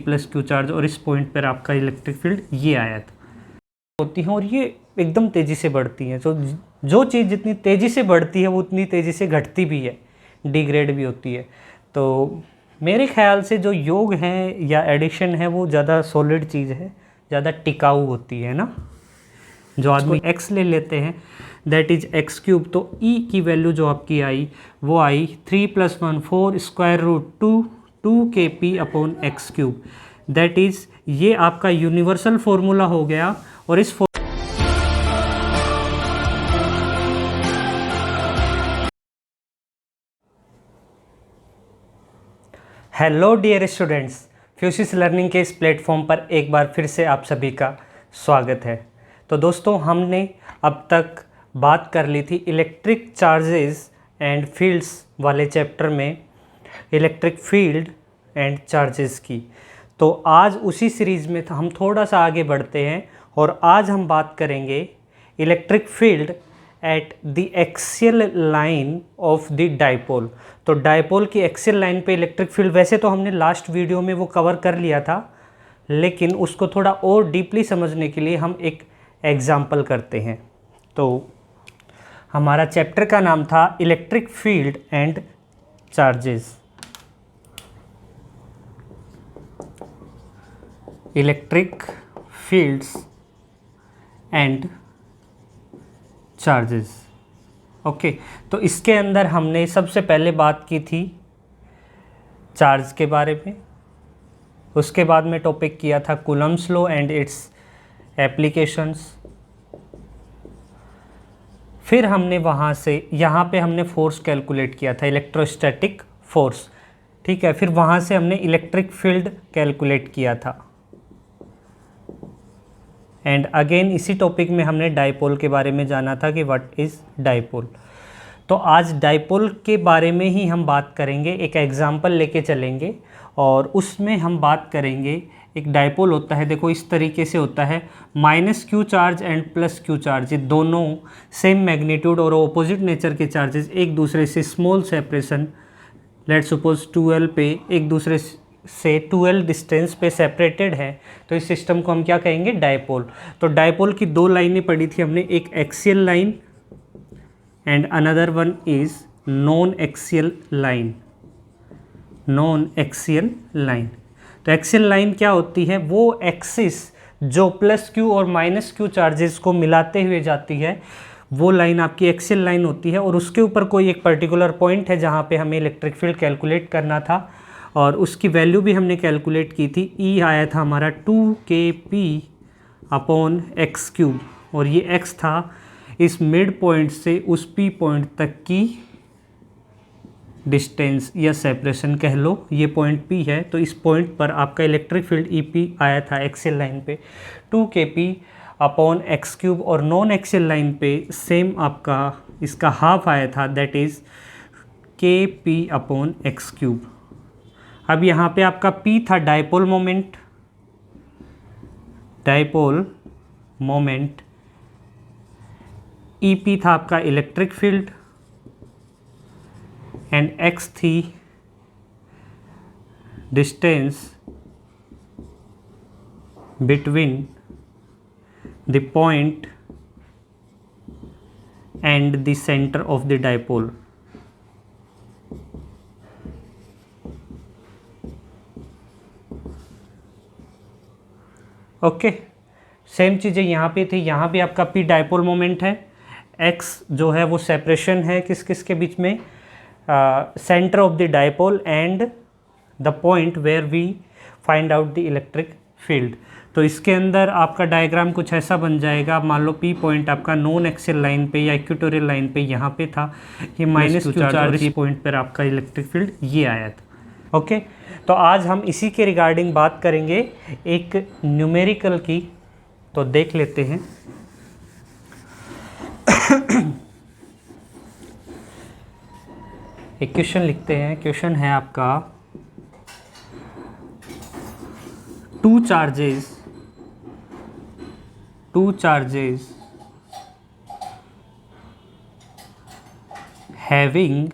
Plus Q charge, और इस point पर आपका इलेक्ट्रिक फील्ड ये आया था होती हैं, और ये एकदम तेज़ी से बढ़ती हैं। तो जो चीज़ जितनी तेज़ी से बढ़ती है वो उतनी तेज़ी से घटती भी है, डिग्रेड भी होती है। तो मेरे ख्याल से जो योग है या एडिशन है वो ज़्यादा सॉलिड चीज़ है, ज़्यादा टिकाऊ होती है ना। जो आदमी x ले लेते हैं दैट इज एक्स क्यूब, तो e की वैल्यू जो आपकी आई वो आई 3 + 1 4 square root 2 kp upon x cube. That is ये आपका यूनिवर्सल फॉर्मूला हो गया। और इस हेलो डियर स्टूडेंट्स, फ्यूसिस लर्निंग के इस प्लेटफॉर्म पर एक बार फिर से आप सभी का स्वागत है। तो दोस्तों, हमने अब तक बात कर ली थी इलेक्ट्रिक चार्जेस एंड फील्ड्स वाले चैप्टर में इलेक्ट्रिक फील्ड एंड चार्जेस की। तो आज उसी सीरीज़ में हम थोड़ा सा आगे बढ़ते हैं और आज हम बात करेंगे electric field at the axial line of the dipole. तो डाइपोल की एक्सियल लाइन पे इलेक्ट्रिक फील्ड, वैसे तो हमने लास्ट वीडियो में वो कवर कर लिया था, लेकिन उसको थोड़ा और डीपली समझने के लिए हम एक एग्जाम्पल करते हैं। तो हमारा चैप्टर का नाम था electric field and charges. Electric fields and charges. Okay, तो इसके अंदर हमने सबसे पहले बात की थी चार्ज के बारे में, उसके बाद में टॉपिक किया था Coulomb's law and it's applications. फिर हमने वहाँ से यहाँ पे हमने फोर्स कैलकुलेट किया था, इलेक्ट्रोस्टैटिक फोर्स, ठीक है। फिर वहाँ से हमने इलेक्ट्रिक फील्ड कैलकुलेट किया था। एंड अगेन इसी टॉपिक में हमने डाइपोल के बारे में जाना था कि व्हाट इज़ डाइपोल। तो आज डाइपोल के बारे में ही हम बात करेंगे, एक एग्जांपल लेके चलेंगे और उसमें हम बात करेंगे। एक डाइपोल होता है, देखो इस तरीके से होता है, minus Q charge and plus Q charge, ये दोनों सेम मैग्नीट्यूड और ऑपोजिट नेचर के चार्जेस एक दूसरे से स्मॉल सेपरेशन, लेट सपोज 12 पे एक दूसरे से 12 डिस्टेंस पे सेपरेटेड है, तो इस सिस्टम को हम क्या कहेंगे, डाइपोल। तो डाइपोल की दो लाइनें पढ़ी थी हमने, एक axial line and another one is non axial line. Non axial line, तो एक्सियल लाइन क्या होती है, वो एक्सिस जो प्लस क्यू और माइनस क्यू चार्जेस को मिलाते हुए जाती है, वो लाइन आपकी एक्सियल लाइन होती है। और उसके ऊपर कोई एक पर्टिकुलर पॉइंट है जहाँ पे हमें इलेक्ट्रिक फील्ड कैलकुलेट करना था, और उसकी वैल्यू भी हमने कैलकुलेट की थी। ई आया था हमारा 2kp अपॉन एक्स क्यूब, और ये एक्स था इस मिड पॉइंट से उस पी पॉइंट तक की डिस्टेंस या सेपरेशन कह लो, ये पॉइंट पी है। तो इस पॉइंट पर आपका इलेक्ट्रिक फील्ड ई पी आया था एक्सियल लाइन पे 2kp अपॉन एक्स क्यूब, और नॉन एक्सियल लाइन पे सेम आपका इसका हाफ आया था, that is kp upon x cube. अब यहाँ पे आपका P था dipole moment, dipole moment, EP था आपका इलेक्ट्रिक फील्ड, एंड X थी distance between the point and the centre of the dipole. Okay, same चीज़ें यहाँ पे थी, यहाँ भी आपका P डाइपोल मोमेंट है, X जो है वो सेपरेशन है किस किस के बीच में, centre of the dipole and the point where we find out the electric field. तो इसके अंदर आपका डायग्राम कुछ ऐसा बन जाएगा, मान लो P पॉइंट आपका नॉन एक्सियल लाइन पे या इक्वेटोरियल लाइन पे यहाँ पे था, ये माइनस क्यू चार्ज, और इस पॉइंट पर आपका इलेक्ट्रिक फील्ड ये आया था। ओके, तो आज हम इसी के रिगार्डिंग बात करेंगे एक न्यूमेरिकल की। तो देख लेते हैं एक क्वेश्चन लिखते हैं। क्वेश्चन है आपका, two charges having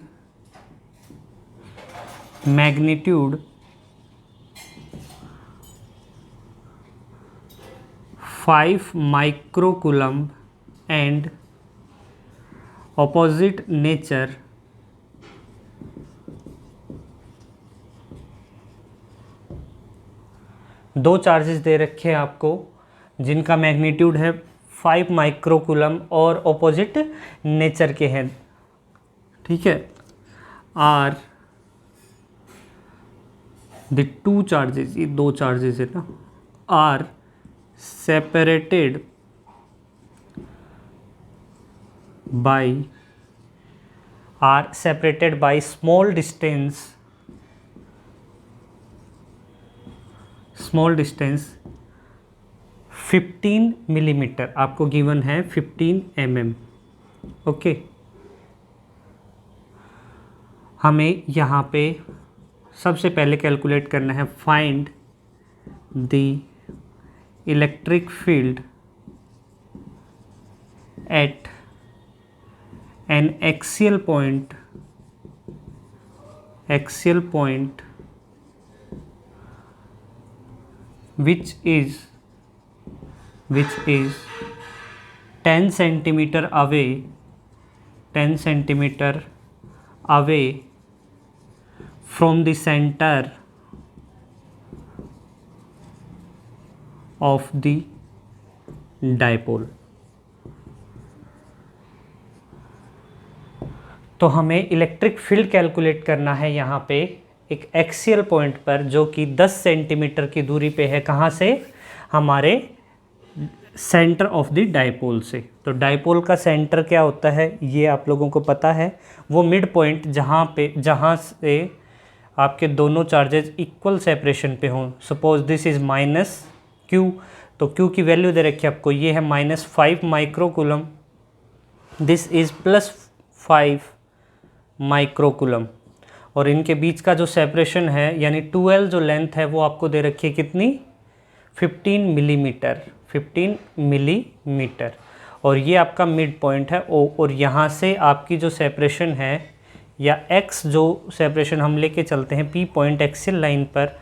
magnitude 5 microcoulomb and opposite nature दो चार्जेस दे रखे हैं आपको जिनका मैग्नीट्यूड है 5 माइक्रोकूलम और ऑपोजिट नेचर के हैं, ठीक है। आर द टू चार्जेस, ये दो चार्जेस है ना, are separated by small distance 15 millimetre, आपको गिवन है 15 mm, ओके। हमें यहाँ पे सबसे पहले कैलकुलेट करना है find the electric field at N axial point which is 10 centimeter away from the center of the dipole। तो हमें इलेक्ट्रिक फील्ड कैलकुलेट करना है यहाँ पे एक एक्सियल पॉइंट पर जो कि 10 सेंटीमीटर की दूरी पे है, कहाँ से, हमारे सेंटर ऑफ द डाइपोल से। तो डाइपोल का सेंटर क्या होता है ये आप लोगों को पता है, वो मिड पॉइंट जहाँ से आपके दोनों चार्जेस इक्वल सेपरेशन पे हों। Suppose this is minus Q, तो क्यू की वैल्यू दे रखी है आपको, ये है -5 माइक्रोकूलम, दिस इज़ +5 माइक्रोकूलम, और इनके बीच का जो सेपरेशन है यानी 2L जो लेंथ है वो आपको दे रखी है कितनी, 15 मिलीमीटर, और ये आपका मिड पॉइंट है ओ, और यहाँ से आपकी जो सेपरेशन है या x जो सेपरेशन हम लेके चलते हैं P पॉइंट एक्सियल लाइन पर,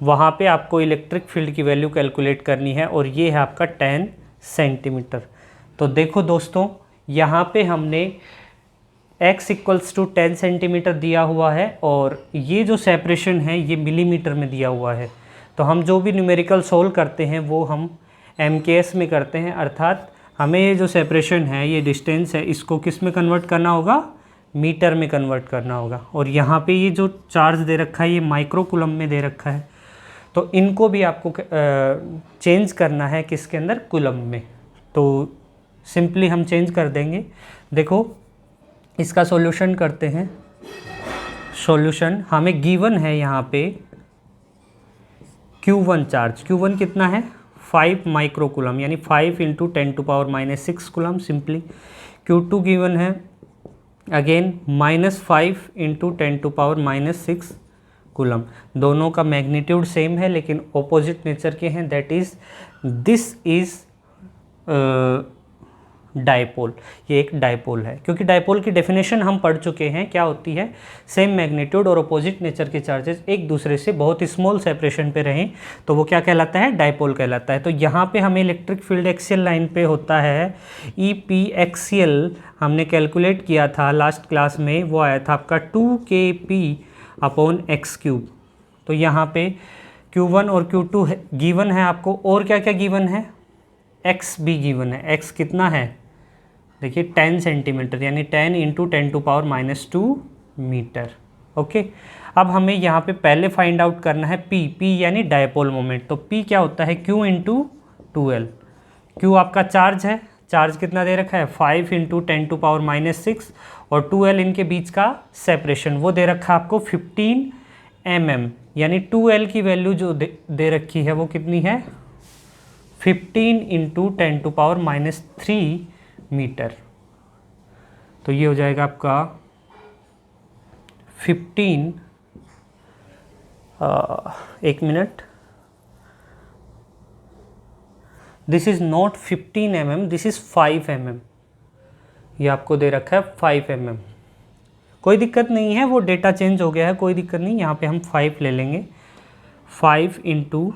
वहाँ पे आपको इलेक्ट्रिक फील्ड की वैल्यू कैलकुलेट करनी है, और ये है आपका 10 सेंटीमीटर। तो देखो दोस्तों, यहाँ पे हमने x = 10 सेंटीमीटर दिया हुआ है, और ये जो सेपरेशन है ये मिलीमीटर में दिया हुआ है। तो हम जो भी न्यूमेरिकल सोल्व करते हैं वो हम MKS में करते हैं, अर्थात हमें ये जो सेपरेशन है, ये डिस्टेंस है, इसको किस में कन्वर्ट करना होगा, मीटर में कन्वर्ट करना होगा। और यहाँ पे ये जो चार्ज दे रखा है ये माइक्रोकूलम में दे रखा है, तो इनको भी आपको चेंज करना है किसके अंदर, कूलम में। तो सिंपली हम चेंज कर देंगे। देखो इसका सॉल्यूशन करते हैं। सॉल्यूशन हमें गिवन है यहाँ पे Q1 चार्ज, Q1 कितना है, 5 माइक्रोकूलम, यानी 5 × 10⁻⁶ कूलम सिंपली। Q2 गिवन है अगेन -5 × 10⁻⁶ कूलम। दोनों का मैग्नीट्यूड सेम है लेकिन ऑपोजिट नेचर के हैं, that is this is dipole, ये एक डाइपोल है। क्योंकि डाइपोल की डेफिनेशन हम पढ़ चुके हैं, क्या होती है, सेम मैग्नीट्यूड और अपोजिट नेचर के चार्जेस एक दूसरे से बहुत स्मॉल सेपरेशन पे रहें तो वो क्या कहलाता है, डाइपोल कहलाता है। तो यहाँ पे हमें इलेक्ट्रिक फील्ड एक्सियल लाइन पे होता है EP एक्सियल, हमने कैलकुलेट किया था लास्ट क्लास में, वो आया था आपका 2kp/x³। तो यहाँ पे Q1 और Q2 गिवन है आपको, और क्या क्या गिवन है, x भी गिवन है। x कितना है, देखिए 10 सेंटीमीटर, यानी 10 × 10⁻⁻² मीटर, ओके। अब हमें यहाँ पे पहले फाइंड आउट करना है P यानी डायपोल मोमेंट। तो P क्या होता है, Q × 2L। Q आपका चार्ज है, चार्ज कितना दे रखा है, 5 × 10⁻⁶, और 2L इनके बीच का सेपरेशन, वो दे रखा है आपको 15 mm, यानी 2L की वैल्यू जो दे रखी है वो कितनी है, 15 × 10⁻³ मीटर। तो ये हो जाएगा आपका 15, एक minute, this is not 15 mm, this is 5 mm। ये आपको दे रखा है 5 mm। कोई दिक्कत नहीं है, वो डेटा चेंज हो गया है, कोई दिक्कत नहीं। यहाँ पे हम 5 ले लेंगे, 5 ×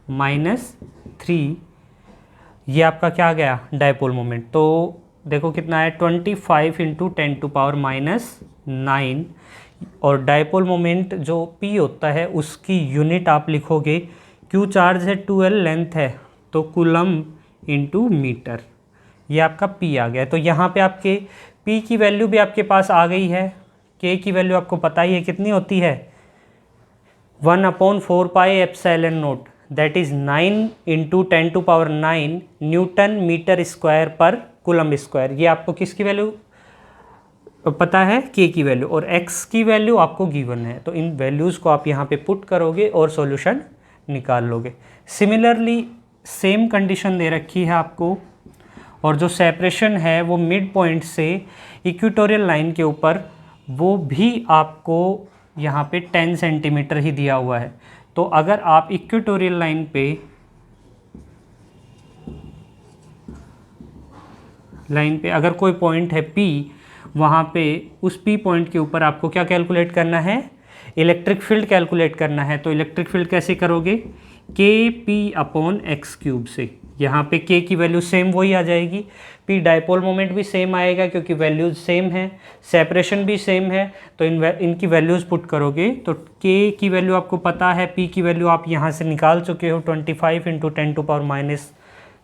-3, ये आपका क्या आ गया डायपोल मोमेंट। तो देखो कितना है 25 × 10⁻⁹ और डायपोल मोमेंट जो P होता है उसकी यूनिट आप लिखोगे, Q चार्ज है 2L, लेंथ है तो कूलम्ब × मीटर, ये आपका P आ गया। तो यहाँ पे आपके P की वैल्यू भी आपके पास आ गई है, K की वैल्यू आपको पता ही है कितनी होती है 1/4πε0, that is 9 × 10⁹ newton metre square per coulomb square. ये आपको किसकी वैल्यू पता है, K की वैल्यू, और X की वैल्यू आपको गिवन है। तो इन वैल्यूज़ को आप यहाँ पे पुट करोगे और सॉल्यूशन निकाल लोगे। सिमिलरली सेम कंडीशन दे रखी है आपको, और जो सेपरेशन है वो मिड पॉइंट से इक्वेटोरियल लाइन के ऊपर, वो भी आपको यहाँ पे 10 सेंटीमीटर ही दिया हुआ है। तो अगर आप इक्वेटोरियल लाइन पे अगर कोई पॉइंट है P, वहाँ पे उस P पॉइंट के ऊपर आपको क्या कैलकुलेट करना है, इलेक्ट्रिक फील्ड कैलकुलेट करना है। तो इलेक्ट्रिक फील्ड कैसे करोगे, KP/x³ से। यहाँ पे K की वैल्यू सेम वही आ जाएगी, P डायपोल मोमेंट भी सेम आएगा क्योंकि वैल्यूज सेम है, सेपरेशन भी सेम है। तो इनकी वैल्यूज़ पुट करोगे तो K की वैल्यू आपको पता है, P की वैल्यू आप यहाँ से निकाल चुके हो 25 ×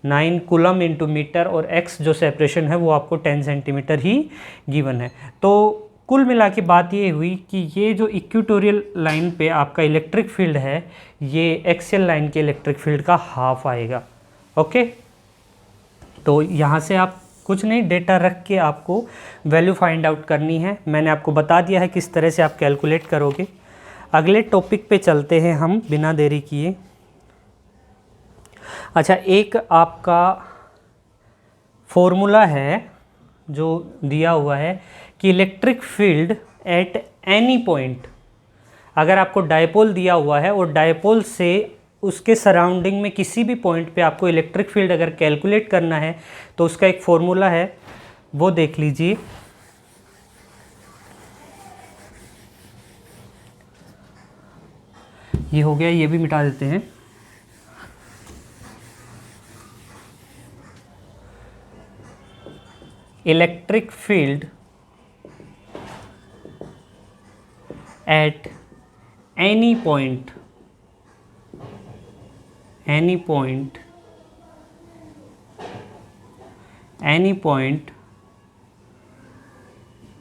10⁻⁹ कूलम × मीटर, और X जो सेपरेशन है वो आपको 10 सेंटीमीटर ही गिवन है। तो कुल मिला के बात ये हुई कि ये जो इक्वेटोरियल लाइन पे आपका इलेक्ट्रिक फील्ड है, ये एक्सियल लाइन के इलेक्ट्रिक फील्ड का हाफ आएगा। ओके, तो यहाँ से आप कुछ नहीं, डेटा रख के आपको वैल्यू फाइंड आउट करनी है। मैंने आपको बता दिया है किस तरह से आप कैलकुलेट करोगे। अगले टॉपिक पे चलते हैं हम बिना देरी किए। अच्छा, एक आपका फॉर्मूला है जो दिया हुआ है कि electric field at any point, अगर आपको डायपोल दिया हुआ है और डायपोल से उसके सराउंडिंग में किसी भी पॉइंट पे आपको इलेक्ट्रिक फील्ड अगर कैलकुलेट करना है तो उसका एक फॉर्मूला है, वो देख लीजिए। ये हो गया, ये भी मिटा देते हैं। Electric field at any point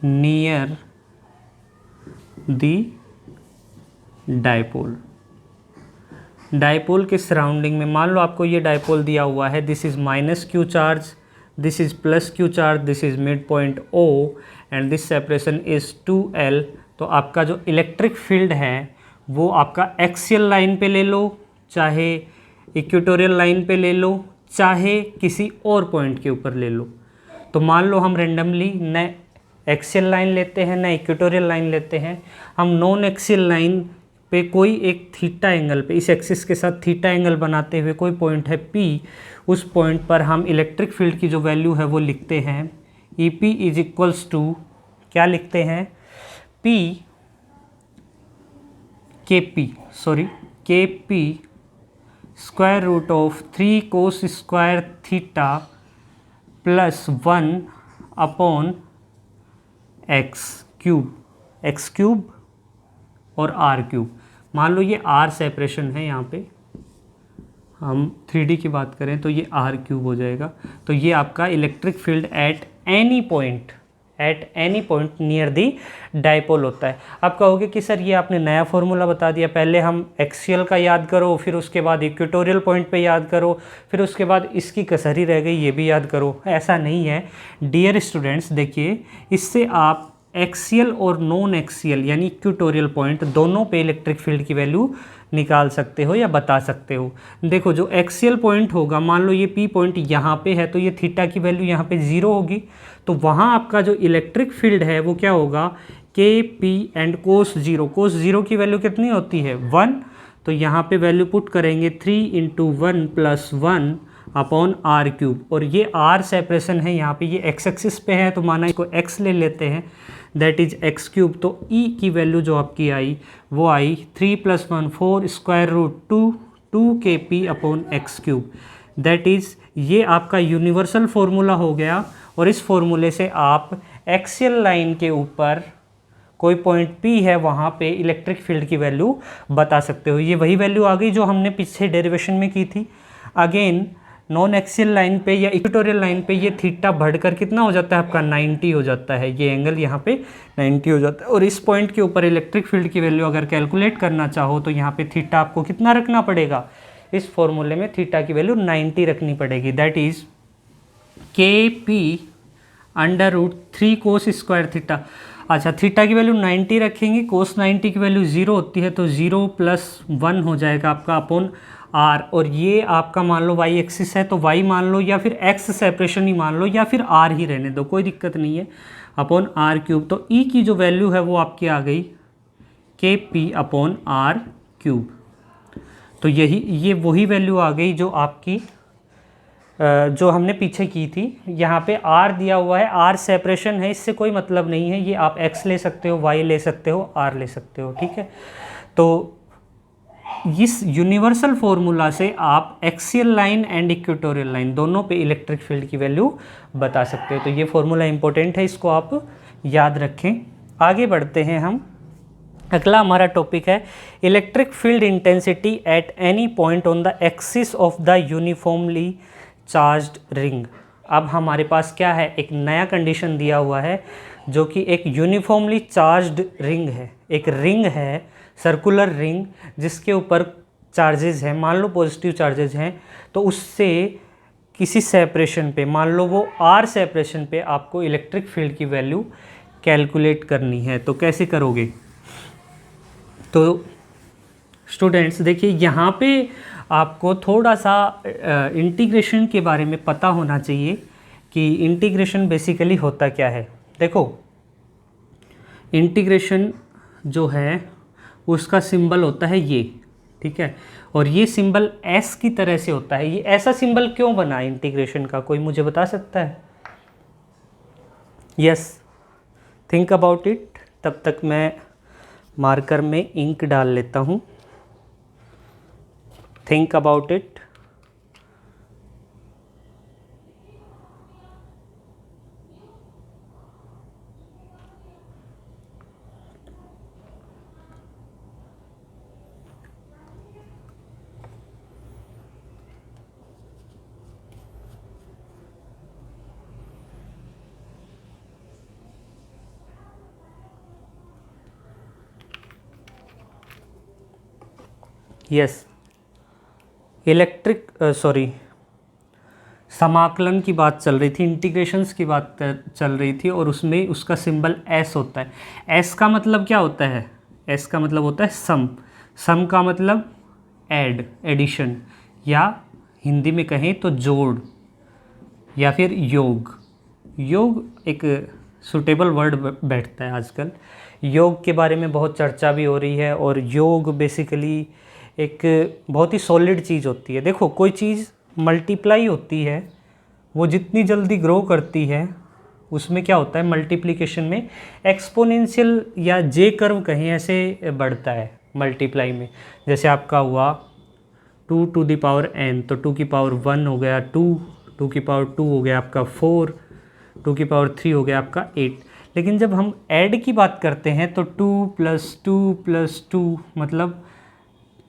near the dipole. Dipole के सराउंडिंग में मान लो आपको ये डायपोल दिया हुआ है, this is -Q charge, this is +Q charge, this is mid point O and this separation is 2L। तो आपका जो इलेक्ट्रिक फील्ड है वो आपका एक्सियल लाइन पे ले लो, चाहे इक्वेटोरियल लाइन पे ले लो, चाहे किसी और पॉइंट के ऊपर ले लो। तो मान लो हम रेंडमली न एक्सियल लाइन लेते हैं न इक्वेटोरियल लाइन लेते हैं, हम नॉन एक्सियल लाइन पे कोई एक थीटा एंगल पे, इस एक्सिस के साथ थीटा एंगल बनाते हुए कोई पॉइंट है P, उस पॉइंट पर हम इलेक्ट्रिक फील्ड की जो वैल्यू है वो लिखते हैं EP = क्या लिखते हैं, KP √3 cos square theta +1 upon x³ और r³। मान लो ये r सेपरेशन है, यहाँ पे हम 3D की बात करें तो ये r³ हो जाएगा। तो ये आपका electric field at any point near the dipole होता है। आप कहोगे कि सर ये आपने नया फॉर्मूला बता दिया, पहले हम एक्सियल का याद करो, फिर उसके बाद इक्वेटोरियल पॉइंट पे याद करो, फिर उसके बाद इसकी कसरी रह गई ये भी याद करो। ऐसा नहीं है डियर स्टूडेंट्स, देखिए इससे आप एक्सियल और नॉन एक्सियल यानी इक्वेटोरियल पॉइंट दोनों पे इलेक्ट्रिक फील्ड की वैल्यू निकाल सकते हो या बता सकते हो। देखो जो एक्सियल पॉइंट होगा, मान लो ये P पॉइंट यहाँ पे है तो ये थीटा की वैल्यू यहाँ पे 0 होगी, तो वहाँ आपका जो इलेक्ट्रिक फील्ड है वो क्या होगा, KP एंड cos 0 की वैल्यू कितनी होती है 1, तो यहाँ पे वैल्यू पुट करेंगे 3 × 1 + 1 अपॉन r³। और ये r सेपरेशन है, यहाँ पे ये x एक्सिस पे है तो माना इसको x ले लेते हैं, दैट इज x³। तो E की वैल्यू जो आपकी आई वो आई 3 + 1 4 √2 2kp/x³। दैट इज़ ये आपका यूनिवर्सल फॉर्मूला हो गया, और इस फॉर्मूले से आप एक्सियल लाइन के ऊपर कोई पॉइंट P है वहाँ पे इलेक्ट्रिक फील्ड की वैल्यू बता सकते हो। ये वही वैल्यू आ गई जो हमने पीछे डेरिवेशन में की थी। अगेन नॉन एक्सियल लाइन पे या इक्वेटोरियल लाइन पे ये थीटा बढ़कर कितना हो जाता है आपका 90 हो जाता है, ये एंगल यहाँ पे 90 हो जाता है। और इस पॉइंट के ऊपर इलेक्ट्रिक फील्ड की वैल्यू अगर कैलकुलेट करना चाहो तो यहाँ पे थीटा आपको कितना रखना पड़ेगा, इस फॉर्मूले में थीटा की वैल्यू 90 रखनी पड़ेगी। That is kp/√3 cos square theta. अच्छा, थीटा की वैल्यू 90 रखेंगे, cos 90 की वैल्यू 0 होती है, तो 0 + 1 हो जाएगा आपका अपॉन r। और ये आपका मान लो y एक्सिस है तो y मान लो, या फिर x सेपरेशन ही मान लो, या फिर r ही रहने दो, कोई दिक्कत नहीं है, अपॉन r³। तो e की जो वैल्यू है वो आपकी आ गई kp/r³। तो ये वही वैल्यू आ गई जो आपकी जो हमने पीछे की थी। यहाँ पे r दिया हुआ है, r सेपरेशन है, इससे कोई मतलब नहीं है, ये आप x ले सकते हो, y ले सकते हो, r ले सकते हो, ठीक है। तो इस यूनिवर्सल फॉर्मूला से आप axial line and equatorial line दोनों पे इलेक्ट्रिक फील्ड की वैल्यू बता सकते हो। तो ये फॉर्मूला इंपॉर्टेंट है, इसको आप याद रखें। आगे बढ़ते हैं हम। अगला हमारा टॉपिक है electric field intensity at any point on the axis of the uniformly charged ring. अब हमारे पास क्या है, एक नया कंडीशन दिया हुआ है जो कि एक यूनिफॉर्मली चार्ज्ड रिंग है। एक रिंग है, सर्कुलर रिंग, जिसके ऊपर चार्जेस हैं, मान लो पॉजिटिव चार्जेस हैं, तो उससे किसी सेपरेशन पे, मान लो वो r सेपरेशन पे, आपको इलेक्ट्रिक फील्ड की वैल्यू कैलकुलेट करनी है। तो कैसे करोगे? तो स्टूडेंट्स देखिए, यहाँ पे आपको थोड़ा सा इंटीग्रेशन के बारे में पता होना चाहिए कि इंटीग्रेशन बेसिकली होता क्या है। देखो, इंटीग्रेशन जो है उसका सिंबल होता है ये, ठीक है, और ये सिंबल S की तरह से होता है। ये ऐसा सिंबल क्यों बना इंटीग्रेशन का, कोई मुझे बता सकता है? Yes, think about it. तब तक मैं मार्कर में इंक डाल लेता हूँ। Think about it. यस, समाकलन की बात चल रही थी, इंटीग्रेशंस की बात चल रही थी, और उसमें उसका सिंबल S होता है। S का मतलब क्या होता है? S का मतलब होता है सम। सम का मतलब ऐड, एडिशन, या हिंदी में कहें तो जोड़, या फिर योग। योग एक सूटेबल वर्ड बैठता है आजकल। योग के बारे में बहुत चर्चा भी हो रही है, और योग बेसिकली एक बहुत ही सॉलिड चीज़ होती है। देखो, कोई चीज़ मल्टीप्लाई होती है, वो जितनी जल्दी ग्रो करती है उसमें क्या होता है, मल्टीप्लिकेशन में एक्सपोनेंशियल या जे कर्व कहें, ऐसे बढ़ता है मल्टीप्लाई में। जैसे आपका हुआ 2n, तो 2 हो गया 2 हो गया आपका 4, 2 हो गया आपका 8। लेकिन जब हम ऐड की बात करते हैं तो 2 + 2 मतलब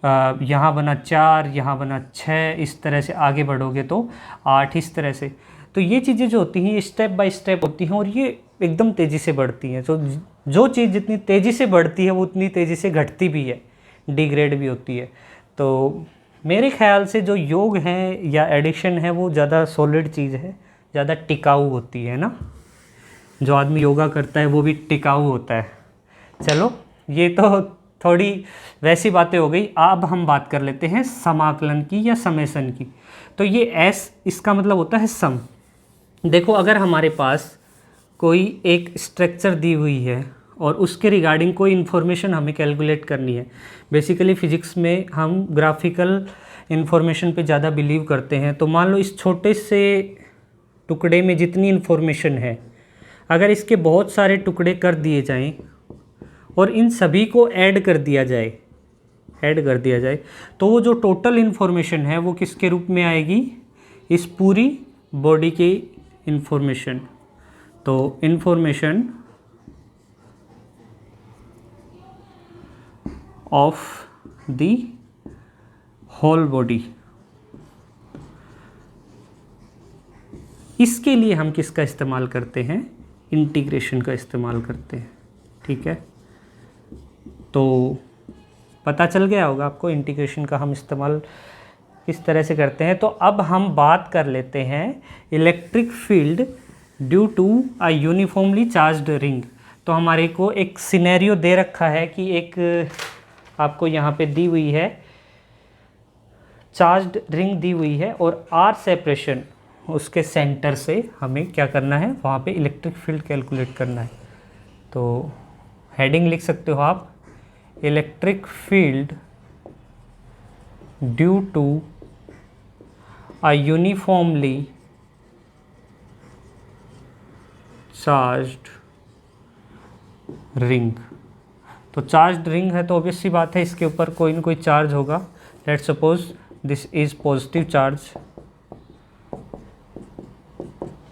यहाँ बना 4, यहाँ बना 6, इस तरह से आगे बढ़ोगे तो 8, इस तरह से। तो ये चीज़ें जो होती हैं ये स्टेप बाय स्टेप होती हैं, और ये एकदम तेज़ी से बढ़ती हैं। तो जो चीज़ जितनी तेज़ी से बढ़ती है वो उतनी तेज़ी से घटती भी है, डिग्रेड भी होती है। तो मेरे ख्याल से जो योग है या एडिशन है वो ज़्यादा सॉलिड चीज़ है, ज़्यादा टिकाऊ होती है ना। जो आदमी योगा करता है वो भी टिकाऊ होता है। चलो, ये तो थोड़ी वैसी बातें हो गई। अब हम बात कर लेते हैं समाकलन की या समेशन की। तो ये S, इसका मतलब होता है सम। देखो, अगर हमारे पास कोई एक स्ट्रक्चर दी हुई है और उसके रिगार्डिंग कोई इन्फॉर्मेशन हमें कैलकुलेट करनी है। बेसिकली फ़िज़िक्स में हम ग्राफिकल इन्फॉर्मेशन पे ज़्यादा बिलीव करते हैं। तो मान लो इस छोटे से टुकड़े में जितनी इन्फॉर्मेशन है, अगर इसके बहुत सारे टुकड़े कर दिए जाएं और इन सभी को ऐड कर दिया जाए, ऐड कर दिया जाए तो वो जो टोटल इन्फॉर्मेशन है वो किसके रूप में आएगी, इस पूरी बॉडी की इन्फॉर्मेशन। तो information of the whole body. इसके लिए हम किसका इस्तेमाल करते हैं, इंटीग्रेशन का इस्तेमाल करते हैं। ठीक है, तो पता चल गया होगा आपको इंटीग्रेशन का हम इस्तेमाल किस तरह से करते हैं। तो अब हम बात कर लेते हैं electric field due to a uniformly charged ring. तो हमारे को एक सिनेरियो दे रखा है कि एक आपको यहाँ पे दी हुई है चार्ज्ड रिंग दी हुई है और आर सेपरेशन उसके सेंटर से हमें क्या करना है, वहाँ पे इलेक्ट्रिक फील्ड कैलकुलेट करना है। तो हेडिंग लिख सकते हो आप, electric field due to a uniformly charged ring. तो चार्ज्ड रिंग है तो ऑब्वियस सी बात है इसके ऊपर कोई ना कोई चार्ज होगा। Let's suppose this is positive charge,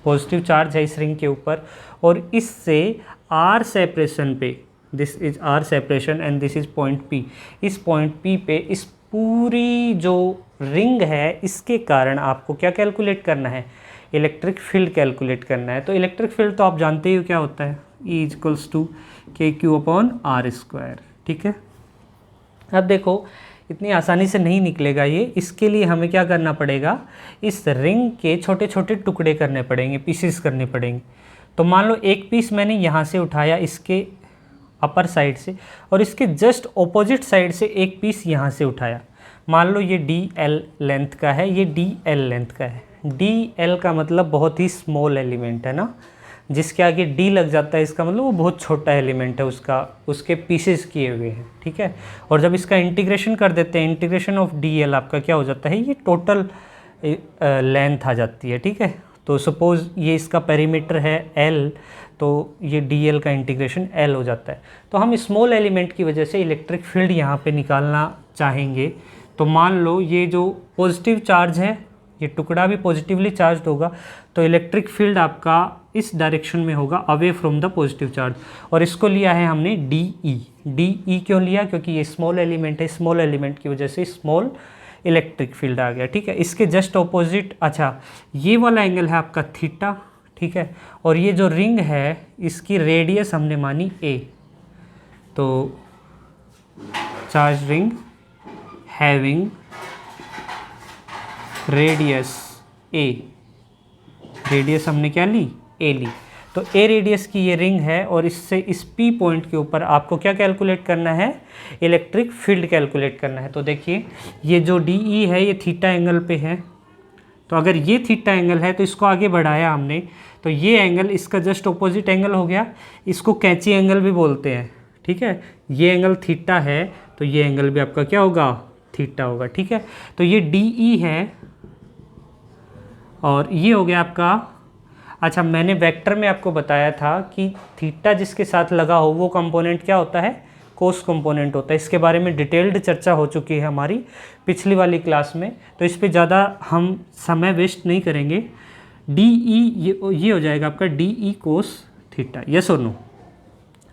positive charge है इस रिंग के ऊपर और इससे आर सेपरेशन पे, this is r separation and this is point P, इस पॉइंट पी पे इस पूरी जो रिंग है इसके कारण आपको क्या कैलकुलेट करना है, इलेक्ट्रिक फील्ड कैलकुलेट करना है। तो इलेक्ट्रिक फील्ड तो आप जानते ही हो क्या होता है, E इक्वल्स टू के क्यू अपॉन आर स्क्वायर। ठीक है, अब देखो इतनी आसानी से नहीं निकलेगा ये, इसके लिए हमें क्या करना पड़ेगा, इस रिंग के छोटे छोटे टुकड़े करने पड़ेंगे, पीसेस करने पड़ेंगे। तो मान लो एक पीस मैंने यहाँ से उठाया इसके अपर साइड से और इसके जस्ट ऑपोजिट साइड से एक पीस यहाँ से उठाया। मान लो ये DL लेंथ का है, ये DL लेंथ का है। DL का मतलब बहुत ही स्मॉल एलिमेंट है ना, जिसके आगे D लग जाता है इसका मतलब वो बहुत छोटा एलिमेंट है, उसके पीसेस किए हुए हैं। ठीक है, और जब इसका इंटीग्रेशन कर देते हैं, इंटीग्रेशन ऑफ DL आपका क्या हो जाता है, ये टोटल लेंथ आ जाती है। ठीक है, तो सपोज़ ये इसका पेरीमीटर है L, तो ये DL का इंटीग्रेशन L हो जाता है। तो हम स्मॉल एलिमेंट की वजह से इलेक्ट्रिक फील्ड यहाँ पे निकालना चाहेंगे। तो मान लो ये जो पॉजिटिव चार्ज है, ये टुकड़ा भी पॉजिटिवली चार्ज होगा, तो इलेक्ट्रिक फील्ड आपका इस डायरेक्शन में होगा, away from the positive charge. और इसको लिया है हमने DE। DE क्यों लिया, क्योंकि ये स्मॉल एलिमेंट है, स्मॉल एलिमेंट की वजह से स्मॉल इलेक्ट्रिक फील्ड आ गया। ठीक है, इसके जस्ट ऑपोजिट, अच्छा ये वाला एंगल है आपका थीटा। ठीक है, और ये जो रिंग है इसकी रेडियस हमने मानी A। तो charge ring having radius A, radius हमने क्या ली, A ली। तो A रेडियस की ये रिंग है और इससे इस P पॉइंट के ऊपर आपको क्या कैलकुलेट करना है, इलेक्ट्रिक फील्ड कैलकुलेट करना है। तो देखिए ये जो DE है ये थीटा एंगल पे है, तो अगर ये थीटा एंगल है तो इसको आगे बढ़ाया हमने, तो ये एंगल इसका जस्ट ऑपोजिट एंगल हो गया, इसको कैंची एंगल भी बोलते हैं। ठीक है, ये एंगल थीटा है तो ये एंगल भी आपका क्या होगा, थीटा होगा। ठीक है, तो ये DE है और ये हो गया आपका, अच्छा मैंने वेक्टर में आपको बताया था कि थीटा जिसके साथ लगा हो वो कंपोनेंट क्या होता है, कोस कंपोनेंट होता है। इसके बारे में डिटेल्ड चर्चा हो चुकी है हमारी पिछली वाली क्लास में, तो इस पे ज़्यादा हम समय वेस्ट नहीं करेंगे। DE ये हो जाएगा आपका DE कोस थीटा, यस और नो।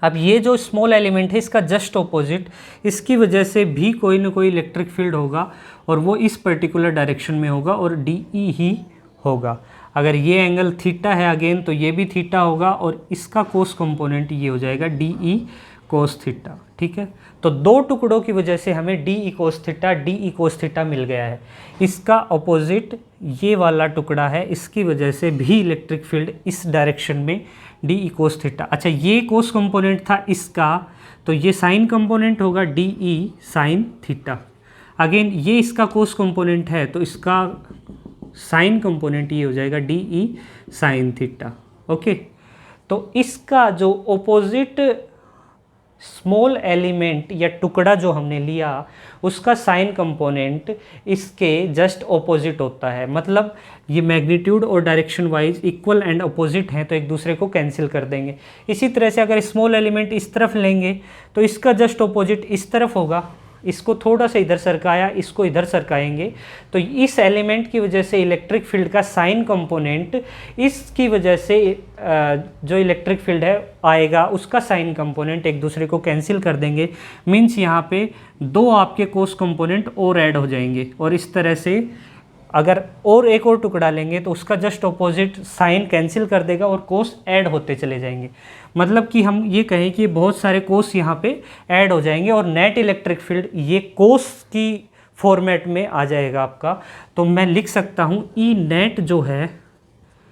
अब ये जो स्मॉल एलिमेंट है इसका जस्ट ऑपोजिट, इसकी वजह से भी कोई ना कोई इलेक्ट्रिक फील्ड होगा और वो इस पर्टिकुलर डायरेक्शन में होगा और DE ही होगा। अगर ये एंगल थीटा है अगेन तो ये भी थीटा होगा और इसका कोस कंपोनेंट ये हो जाएगा DE कोस थीटा। ठीक है, तो दो टुकड़ों की वजह से हमें DE कोस थीटा मिल गया है। इसका ऑपोजिट ये वाला टुकड़ा है, इसकी वजह से भी इलेक्ट्रिक फील्ड इस डायरेक्शन में DE कोस थीटा। अच्छा ये कोस कंपोनेंट था इसका, तो ये साइन कंपोनेंट होगा DE साइन थीटा। अगेन ये इसका कोस कंपोनेंट है तो इसका साइन कंपोनेंट ये हो जाएगा DE साइन थीटा। ओके, तो इसका जो ऑपोजिट स्मॉल एलिमेंट या टुकड़ा जो हमने लिया उसका साइन कंपोनेंट इसके जस्ट ऑपोजिट होता है, मतलब ये मैग्नीट्यूड और direction wise equal and opposite हैं तो एक दूसरे को कैंसिल कर देंगे। इसी तरह से अगर स्मॉल एलिमेंट इस तरफ लेंगे तो इसका जस्ट ऑपोजिट इस तरफ होगा, इसको थोड़ा सा इधर सरकाया, इसको इधर सरकाएंगे, तो इस एलिमेंट की वजह से इलेक्ट्रिक फील्ड का साइन कंपोनेंट इसकी वजह से जो इलेक्ट्रिक फील्ड है आएगा, उसका साइन कंपोनेंट एक दूसरे को कैंसिल कर देंगे। मीन्स यहाँ पे दो आपके कोस कंपोनेंट और ऐड हो जाएंगे, और इस तरह से अगर और एक और टुकड़ा लेंगे तो उसका जस्ट ऑपोजिट साइन कैंसिल कर देगा और कोस ऐड होते चले जाएंगे। मतलब कि हम ये कहें कि बहुत सारे कोस यहाँ पे ऐड हो जाएंगे और नेट इलेक्ट्रिक फील्ड ये कोस की फॉर्मेट में आ जाएगा आपका। तो मैं लिख सकता हूँ ई नेट जो है,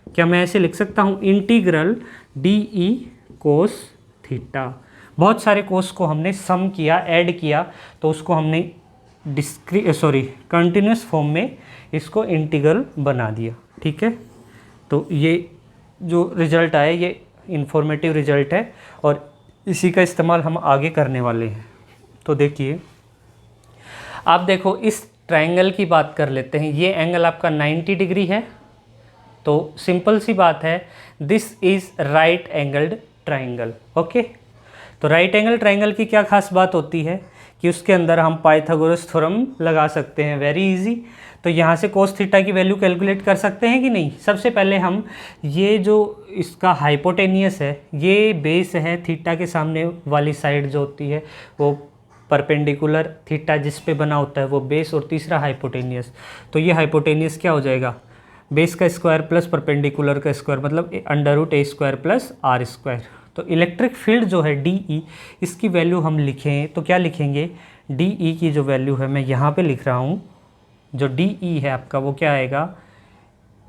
क्या मैं ऐसे लिख सकता हूँ, integral D E cos theta. बहुत सारे कोस को हमने सम किया, ऐड किया, तो उसको हमने कंटिन्यूस फॉर्म में इसको इंटीग्रल बना दिया। ठीक है, तो ये जो रिजल्ट आया ये इंफॉर्मेटिव रिजल्ट है और इसी का इस्तेमाल हम आगे करने वाले हैं। तो देखिए, आप देखो इस ट्रायंगल की बात कर लेते हैं। ये एंगल आपका 90 डिग्री है, तो सिंपल सी बात है, this is right angled triangle. Okay, तो राइट एंगल ट्रायंगल की क्या खास बात होती है कि उसके अंदर हम पाइथागोरस थ्योरम लगा सकते हैं, वेरी इजी। तो यहाँ से कोस थीटा की वैल्यू कैलकुलेट कर सकते हैं कि नहीं। सबसे पहले हम ये जो इसका हाइपोटेनियस है, ये बेस है, थीटा के सामने वाली साइड जो होती है वो परपेंडिकुलर, थीटा जिस पे बना होता है वो बेस, और तीसरा हाइपोटेनियस। तो ये हाइपोटेनियस क्या हो जाएगा, बेस का स्क्वायर प्लस परपेंडिकुलर का स्क्वायर, मतलब √a² प्लस r²। तो इलेक्ट्रिक फील्ड जो है डी ई, इसकी वैल्यू हम लिखें तो क्या लिखेंगे, डी ई की जो वैल्यू है मैं यहाँ पे लिख रहा हूँ, जो डी ई है आपका वो क्या आएगा,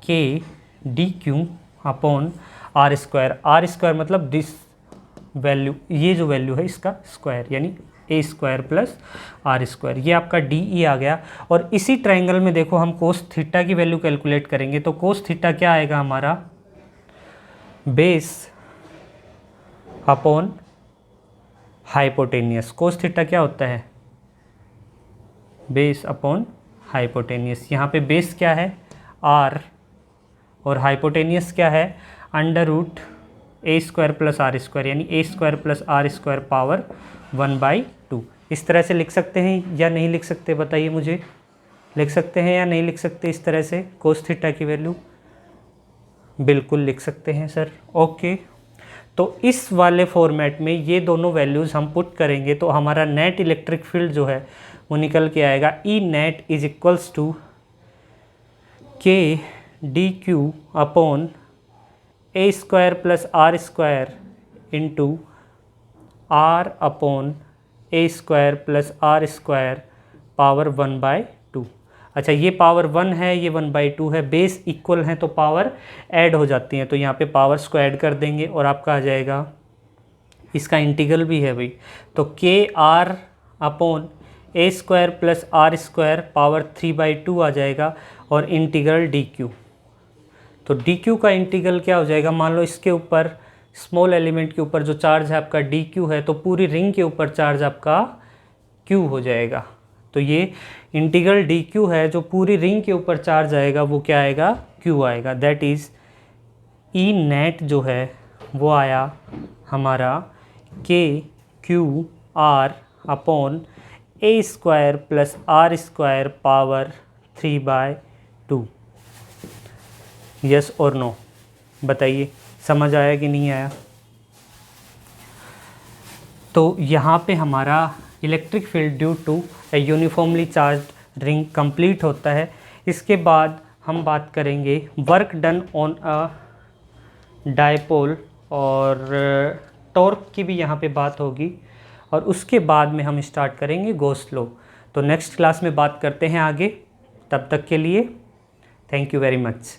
के डी क्यू अपॉन r² मतलब दिस वैल्यू, ये जो वैल्यू है इसका स्क्वायर, यानी a² प्लस r²। ये आपका डी ई आ गया। और इसी ट्रायंगल में देखो हम कोस थीटा की वैल्यू कैलकुलेट करेंगे, तो कोस थीटा क्या आएगा हमारा, base upon hypotenuse. Cos theta क्या होता है, बेस अपॉन हाइपोटेनियस। यहाँ पे बेस क्या है, r, और हाइपोटेनियस क्या है, √a² प्लस r², यानी a² प्लस r² पावर 1/2। इस तरह से लिख सकते हैं या नहीं लिख सकते, बताइए मुझे, लिख सकते हैं या नहीं लिख सकते इस तरह से कोस थीटा की वैल्यू? बिल्कुल लिख सकते हैं सर। ओके, तो इस वाले फॉर्मेट में ये दोनों वैल्यूज़ हम पुट करेंगे तो हमारा नेट इलेक्ट्रिक फील्ड जो है वो निकल के आएगा, E net is equals to के D Q upon a² plus r² into r upon a² plus r² power 1/2। अच्छा, ये पावर 1 है, ये 1/2 है, बेस इक्वल हैं तो पावर ऐड हो जाती हैं, तो यहाँ पे पावर्स को ऐड कर देंगे और आपका आ जाएगा, इसका इंटीग्रल भी है भाई, तो k r upon a² plus r² power 3/2 आ जाएगा, और इंटीग्रल डी क्यू। तो डी क्यू का इंटीग्रल क्या हो जाएगा, मान लो इसके ऊपर स्मॉल एलिमेंट के ऊपर जो चार्ज है आपका डी क्यू है, तो पूरी रिंग के ऊपर चार्ज आपका क्यू हो जाएगा। तो ये इंटीग्रल डी क्यू है, जो पूरी रिंग के ऊपर चार्ज आएगा वो क्या आएगा, क्यू आएगा। दैट इज़ ई नेट जो है वो आया हमारा के Q R upon a² plus r² power 3/2। Yes और नो, बताइए समझ आया कि नहीं आया? तो यहाँ पे हमारा electric field due to a uniformly charged ring complete होता है। इसके बाद हम बात करेंगे work done on a dipole, और टॉर्क की भी यहाँ पे बात होगी, और उसके बाद में हम स्टार्ट करेंगे गॉस लॉ। तो नेक्स्ट क्लास में बात करते हैं आगे, तब तक के लिए थैंक यू वेरी मच।